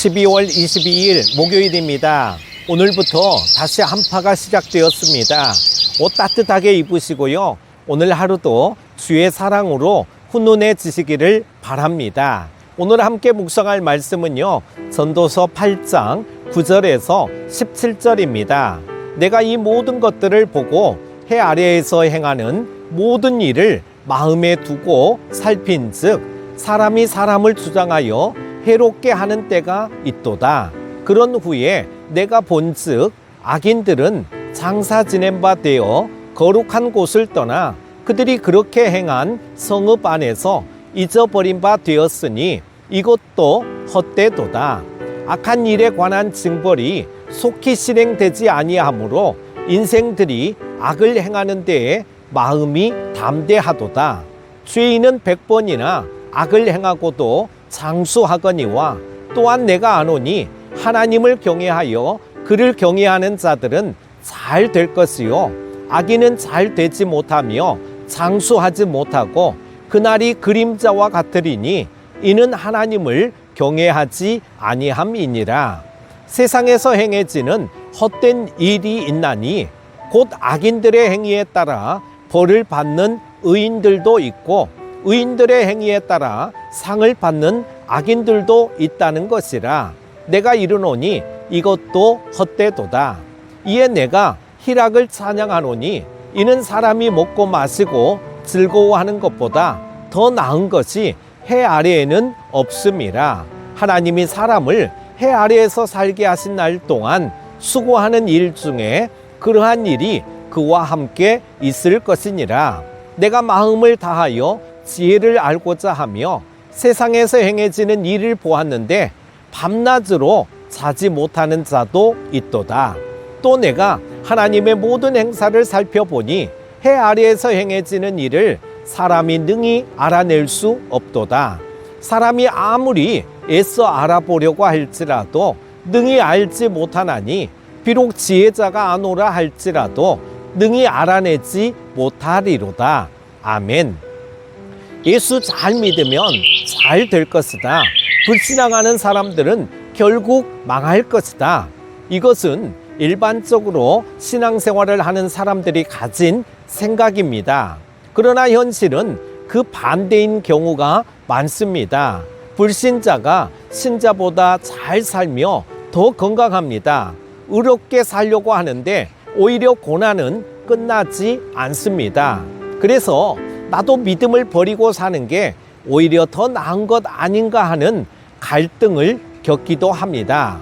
12월 22일 목요일입니다. 오늘부터 다시 한파가 시작되었습니다. 옷 따뜻하게 입으시고요. 오늘 하루도 주의 사랑으로 훈훈해지시기를 바랍니다. 오늘 함께 묵상할 말씀은요, 전도서 8장 9절에서 17절입니다. 내가 이 모든 것들을 보고 해 아래에서 행하는 모든 일을 마음에 두고 살핀즉 사람이 사람을 주장하여 해롭게 하는 때가 있도다. 그런 후에 내가 본즉 악인들은 장사 지낸 바 되어 거룩한 곳을 떠나 그들이 그렇게 행한 성읍 안에서 잊어버린 바 되었으니 이것도 헛되도다. 악한 일에 관한 징벌이 속히 실행되지 아니하므로 인생들이 악을 행하는 데에 마음이 담대하도다. 죄인은 100번이나 악을 행하고도 장수하거니와 또한 내가 아노니 하나님을 경외하여 그를 경외하는 자들은 잘 될 것이요 악인은 잘 되지 못하며 장수하지 못하고 그날이 그림자와 같으리니 이는 하나님을 경외하지 아니함이니라. 세상에서 행해지는 헛된 일이 있나니 곧 악인들의 행위에 따라 벌을 받는 의인들도 있고 의인들의 행위에 따라 상을 받는 악인들도 있다는 것이라. 내가 이르노니 이것도 헛되도다. 이에 내가 희락을 찬양하노니 이는 사람이 먹고 마시고 즐거워하는 것보다 더 나은 것이 해 아래에는 없음이라. 하나님이 사람을 해 아래에서 살게 하신 날 동안 수고하는 일 중에 그러한 일이 그와 함께 있을 것이니라. 내가 마음을 다하여 지혜를 알고자 하며 세상에서 행해지는 일을 보았는데 밤낮으로 자지 못하는 자도 있도다. 또 내가 하나님의 모든 행사를 살펴보니 해 아래에서 행해지는 일을 사람이 능히 알아낼 수 없도다. 사람이 아무리 애써 알아보려고 할지라도 능히 알지 못하나니 비록 지혜자가 아노라 할지라도 능히 알아내지 못하리로다. 아멘. 예수 잘 믿으면 잘 될 것이다. 불신앙하는 사람들은 결국 망할 것이다. 이것은 일반적으로 신앙생활을 하는 사람들이 가진 생각입니다. 그러나 현실은 그 반대인 경우가 많습니다. 불신자가 신자보다 잘 살며 더 건강합니다. 의롭게 살려고 하는데 오히려 고난은 끝나지 않습니다. 그래서 나도 믿음을 버리고 사는 게 오히려 더 나은 것 아닌가 하는 갈등을 겪기도 합니다.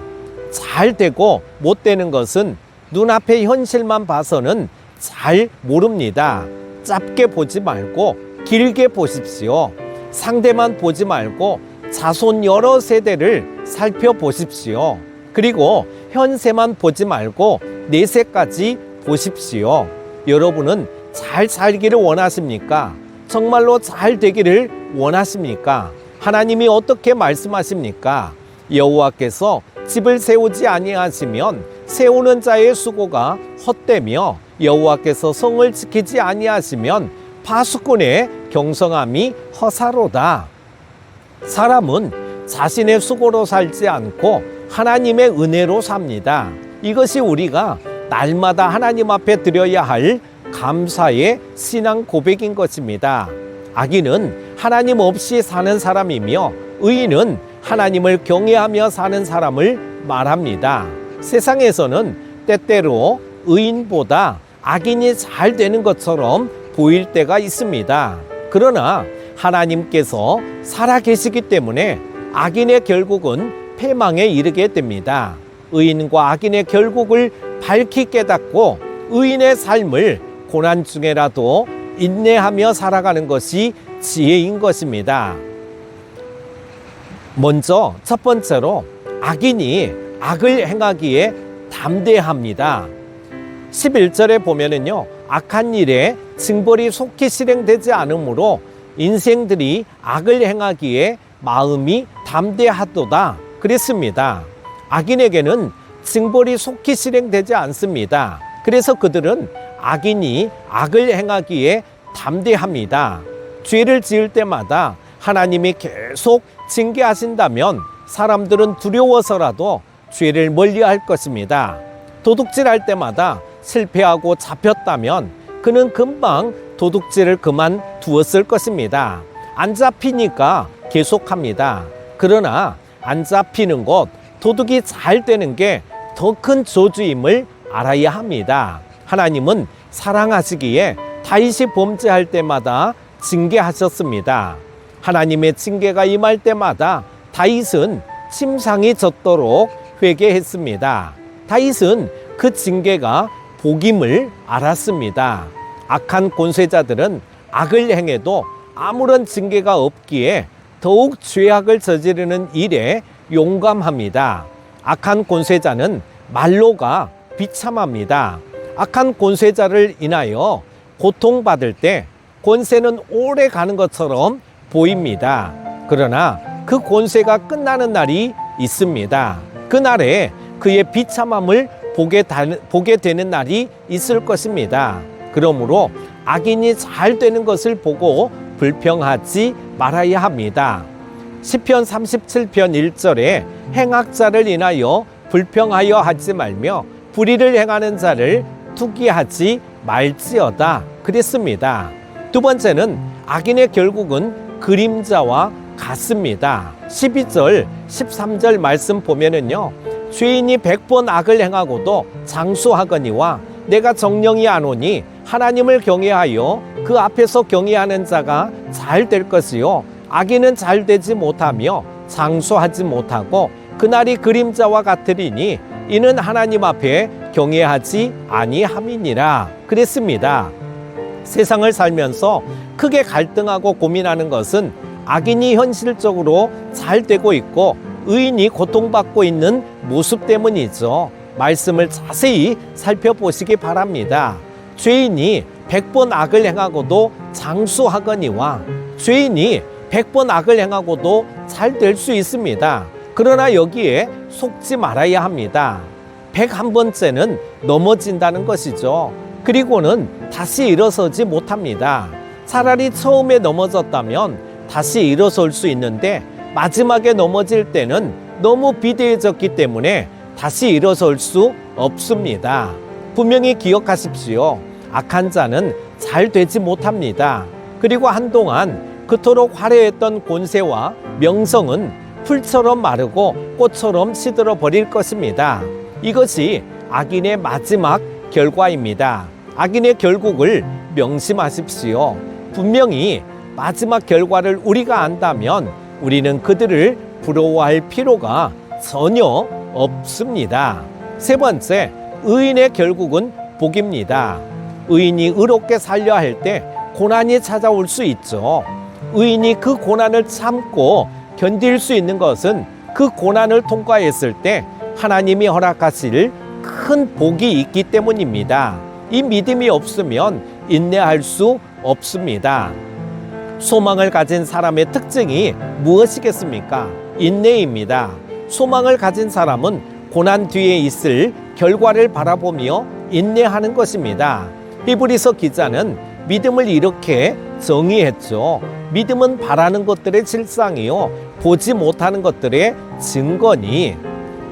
잘 되고 못 되는 것은 눈앞의 현실만 봐서는 잘 모릅니다. 짧게 보지 말고 길게 보십시오. 상대만 보지 말고 자손 여러 세대를 살펴보십시오. 그리고 현세만 보지 말고 내세까지 보십시오. 여러분은 잘 살기를 원하십니까? 정말로 잘 되기를 원하십니까? 하나님이 어떻게 말씀하십니까? 여호와께서 집을 세우지 아니하시면 세우는 자의 수고가 헛되며 여호와께서 성을 지키지 아니하시면 파수꾼의 경성함이 허사로다. 사람은 자신의 수고로 살지 않고 하나님의 은혜로 삽니다. 이것이 우리가 날마다 하나님 앞에 드려야 할 감사의 신앙 고백인 것입니다. 악인은 하나님 없이 사는 사람이며 의인은 하나님을 경외하며 사는 사람을 말합니다. 세상에서는 때때로 의인보다 악인이 잘 되는 것처럼 보일 때가 있습니다. 그러나 하나님께서 살아계시기 때문에 악인의 결국은 패망에 이르게 됩니다. 의인과 악인의 결국을 밝히 깨닫고 의인의 삶을 고난 중에라도 인내하며 살아가는 것이 지혜인 것입니다. 먼저 첫 번째로 악인이 악을 행하기에 담대합니다. 11절에 보면은요, 악한 일에 징벌이 속히 실행되지 않으므로 인생들이 악을 행하기에 마음이 담대하도다 그랬습니다. 악인에게는 징벌이 속히 실행되지 않습니다. 그래서 그들은 악인이 악을 행하기에 담대합니다. 죄를 지을 때마다 하나님이 계속 징계하신다면 사람들은 두려워서라도 죄를 멀리할 것입니다. 도둑질할 때마다 실패하고 잡혔다면 그는 금방 도둑질을 그만두었을 것입니다. 안 잡히니까 계속합니다. 그러나 안 잡히는 것, 도둑이 잘 되는 게 더 큰 저주임을 알아야 합니다. 하나님은 사랑하시기에 다윗이 범죄할 때마다 징계하셨습니다. 하나님의 징계가 임할 때마다 다윗은 침상이 젖도록 회개했습니다. 다윗은 그 징계가 복임을 알았습니다. 악한 권세자들은 악을 행해도 아무런 징계가 없기에 더욱 죄악을 저지르는 일에 용감합니다. 악한 권세자는 말로가 비참합니다. 악한 권세자를 인하여 고통받을 때 권세는 오래 가는 것처럼 보입니다. 그러나 그 권세가 끝나는 날이 있습니다. 그날에 그의 비참함을 보게 되는 날이 있을 것입니다. 그러므로 악인이 잘 되는 것을 보고 불평하지 말아야 합니다. 시편 37편 1절에 행악자를 인하여 불평하여 하지 말며 불의를 행하는 자를 투기하지 말지어다 그랬습니다. 두 번째는 악인의 결국은 그림자와 같습니다. 12절 13절 말씀 보면은요, 죄인이 100번 악을 행하고도 장수하거니와 내가 정령이 안 오니 하나님을 경외하여 그 앞에서 경외하는 자가 잘 될 것이요 악인은 잘 되지 못하며 장수하지 못하고 그날이 그림자와 같으리니 이는 하나님 앞에 경외하지 아니함이니라 그랬습니다. 세상을 살면서 크게 갈등하고 고민하는 것은 악인이 현실적으로 잘 되고 있고 의인이 고통받고 있는 모습 때문이죠. 말씀을 자세히 살펴보시기 바랍니다. 죄인이 100번 악을 행하고도 장수하거니와 죄인이 100번 악을 행하고도 잘 될 수 있습니다. 그러나 여기에 속지 말아야 합니다. 101번째는 넘어진다는 것이죠. 그리고는 다시 일어서지 못합니다. 차라리 처음에 넘어졌다면 다시 일어설 수 있는데 마지막에 넘어질 때는 너무 비대해졌기 때문에 다시 일어설 수 없습니다. 분명히 기억하십시오. 악한 자는 잘 되지 못합니다. 그리고 한동안 그토록 화려했던 권세와 명성은 풀처럼 마르고 꽃처럼 시들어 버릴 것입니다. 이것이 악인의 마지막 결과입니다. 악인의 결국을 명심하십시오. 분명히 마지막 결과를 우리가 안다면 우리는 그들을 부러워할 필요가 전혀 없습니다. 세 번째, 의인의 결국은 복입니다. 의인이 의롭게 살려 할 때 고난이 찾아올 수 있죠. 의인이 그 고난을 참고 견딜 수 있는 것은 그 고난을 통과했을 때 하나님이 허락하실 큰 복이 있기 때문입니다. 이 믿음이 없으면 인내할 수 없습니다. 소망을 가진 사람의 특징이 무엇이겠습니까? 인내입니다. 소망을 가진 사람은 고난 뒤에 있을 결과를 바라보며 인내하는 것입니다. 히브리서 기자는 믿음을 이렇게 정의했죠. 믿음은 바라는 것들의 실상이요 보지 못하는 것들의 증거니,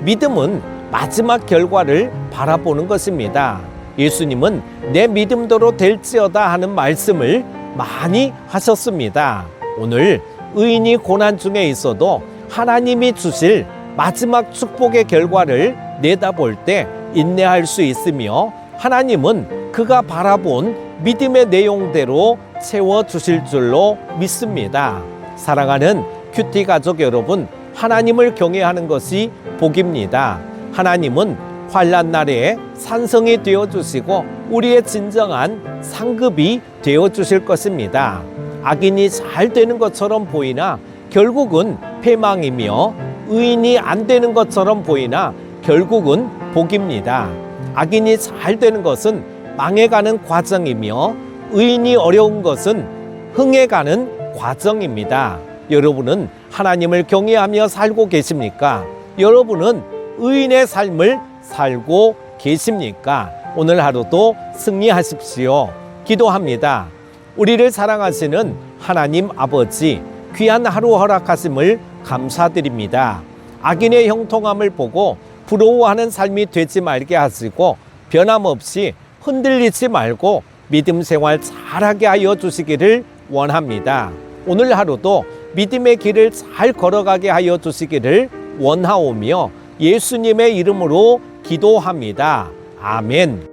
믿음은 마지막 결과를 바라보는 것입니다. 예수님은 내 믿음대로 될지어다 하는 말씀을 많이 하셨습니다. 오늘 의인이 고난 중에 있어도 하나님이 주실 마지막 축복의 결과를 내다볼 때 인내할 수 있으며 하나님은 그가 바라본 믿음의 내용대로 채워주실 줄로 믿습니다. 사랑하는 큐티 가족 여러분, 하나님을 경외하는 것이 복입니다. 하나님은 환난 날에 산성이 되어주시고 우리의 진정한 상급이 되어주실 것입니다. 악인이 잘 되는 것처럼 보이나 결국은 패망이며 의인이 안 되는 것처럼 보이나 결국은 복입니다. 악인이 잘 되는 것은 망해가는 과정이며 의인이 어려운 것은 흥해가는 과정입니다. 여러분은 하나님을 경외하며 살고 계십니까? 여러분은 의인의 삶을 살고 계십니까? 오늘 하루도 승리하십시오. 기도합니다. 우리를 사랑하시는 하나님 아버지, 귀한 하루 허락하심을 감사드립니다. 악인의 형통함을 보고 부러워하는 삶이 되지 말게 하시고 변함없이 흔들리지 말고 믿음 생활 잘하게 하여 주시기를 원합니다. 오늘 하루도 믿음의 길을 잘 걸어가게 하여 주시기를 원하오며 예수님의 이름으로 기도합니다. 아멘.